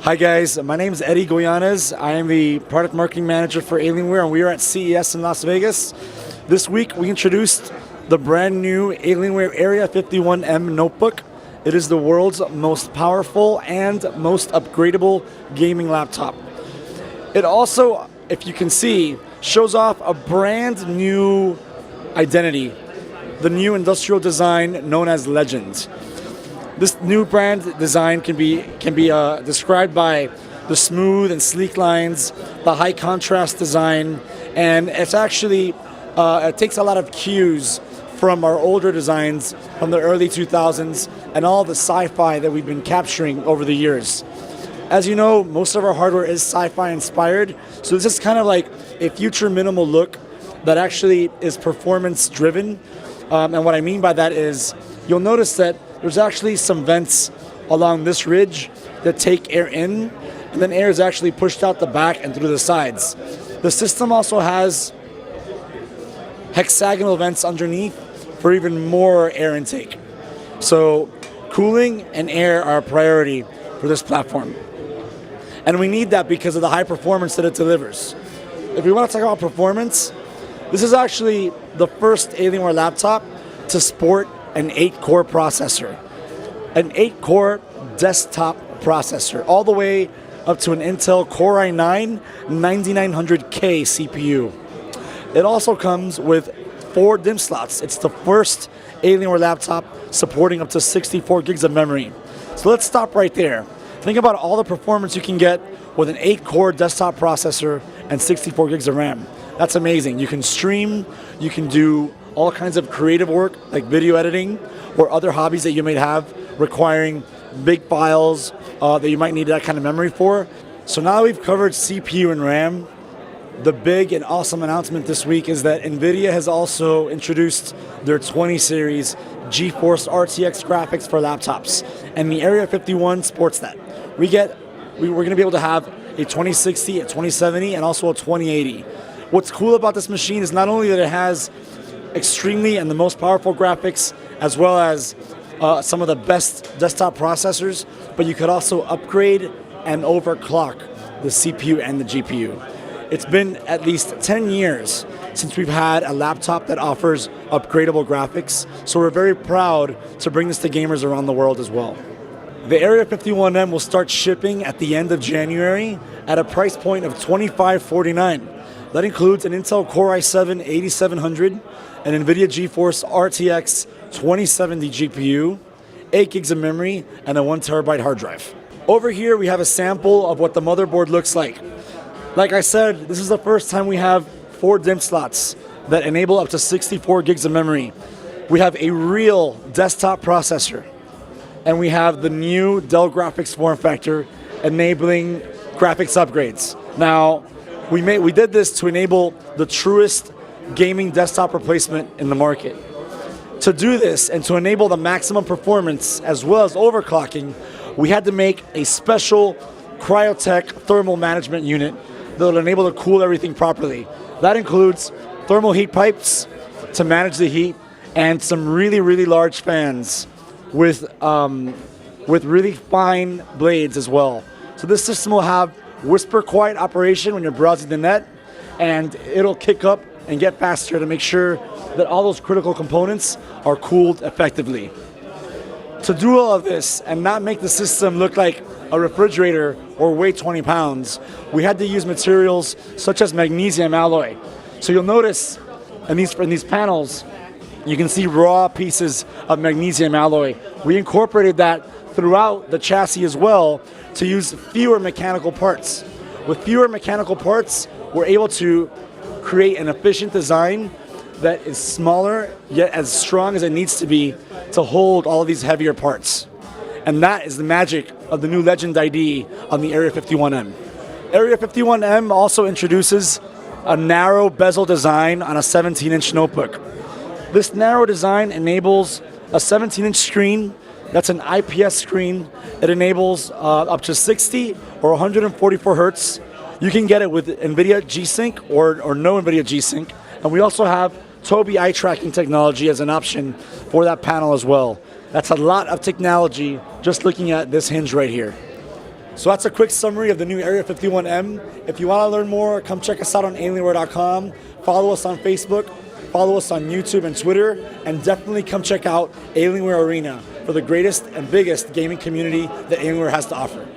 Hi guys, my name is Eddie Goyanes. I am the product marketing manager for Alienware, and we are at CES in Las Vegas. This week we introduced the brand new Alienware Area-51m notebook. It is the world's most powerful and most upgradable gaming laptop. It also, if you can see, shows off a brand new identity, the new industrial design known as Legend. This new brand design can be described by the smooth and sleek lines, the high contrast design, and it's actually, it takes a lot of cues from our older designs from the early 2000s and all the sci-fi that we've been capturing over the years. As you know, most of our hardware is sci-fi inspired, so this is kind of like a future minimal look that actually is performance driven. And what I mean by that is, you'll notice that there's actually some vents along this ridge that take air in, and then air is actually pushed out the back and through the sides. The system also has hexagonal vents underneath for even more air intake. So cooling and air are a priority for this platform. And we need that because of the high performance that it delivers. If we want to talk about performance, this is actually the first Alienware laptop to sport an 8-core processor. An 8-core desktop processor, all the way up to an Intel Core i9 9900K CPU. It also comes with 4 DIMM slots. It's the first Alienware laptop supporting up to 64 gigs of memory. So let's stop right there. Think about all the performance you can get with an 8-core desktop processor and 64 gigs of RAM. That's amazing. You can stream, you can do all kinds of creative work like video editing or other hobbies that you may have requiring big files that you might need that kind of memory for. So now that we've covered CPU and RAM, the big and awesome announcement this week is that NVIDIA has also introduced their 20 series GeForce RTX graphics for laptops, and the Area-51 sports that. We're going to be able to have a 2060, a 2070, and also a 2080. What's cool about this machine is not only that it has extremely and the most powerful graphics, as well as some of the best desktop processors, but you could also upgrade and overclock the CPU and the GPU. It's been at least 10 years since we've had a laptop that offers upgradable graphics, so we're very proud to bring this to gamers around the world as well. The Area-51m will start shipping at the end of January at a price point of $2549. That includes an Intel Core i7-8700, an NVIDIA GeForce RTX 2070 GPU, 8 gigs of memory, and a 1 terabyte hard drive. Over here we have a sample of what the motherboard looks like. Like I said, this is the first time we have 4 DIMM slots that enable up to 64 gigs of memory. We have a real desktop processor, and we have the new Dell graphics form factor enabling graphics upgrades. Now, we did this to enable the truest gaming desktop replacement in the market. To do this and to enable the maximum performance as well as overclocking, we had to make a special Cryotech thermal management unit that will enable to cool everything properly. That includes thermal heat pipes to manage the heat and some really, really large fans with really fine blades as well. So this system will have whisper quiet operation when you're browsing the net, and it'll kick up and get faster to make sure that all those critical components are cooled effectively. To do all of this and not make the system look like a refrigerator or weigh 20 pounds, we had to use materials such as magnesium alloy. So you'll notice in these panels, you can see raw pieces of magnesium alloy. We incorporated that throughout the chassis as well to use fewer mechanical parts. With fewer mechanical parts, we're able to create an efficient design that is smaller yet as strong as it needs to be to hold all of these heavier parts. And that is the magic of the new Legend ID on the Area-51m. Area-51m also introduces a narrow bezel design on a 17-inch notebook. This narrow design enables a 17-inch screen. That's an IPS screen. It enables up to 60 or 144 hertz. You can get it with NVIDIA G-Sync or no NVIDIA G-Sync. And we also have Tobii eye tracking technology as an option for that panel as well. That's a lot of technology just looking at this hinge right here. So that's a quick summary of the new Area 51M. If you want to learn more, come check us out on Alienware.com. Follow us on Facebook, follow us on YouTube and Twitter, and definitely come check out Alienware Arena for the greatest and biggest gaming community that Alienware has to offer.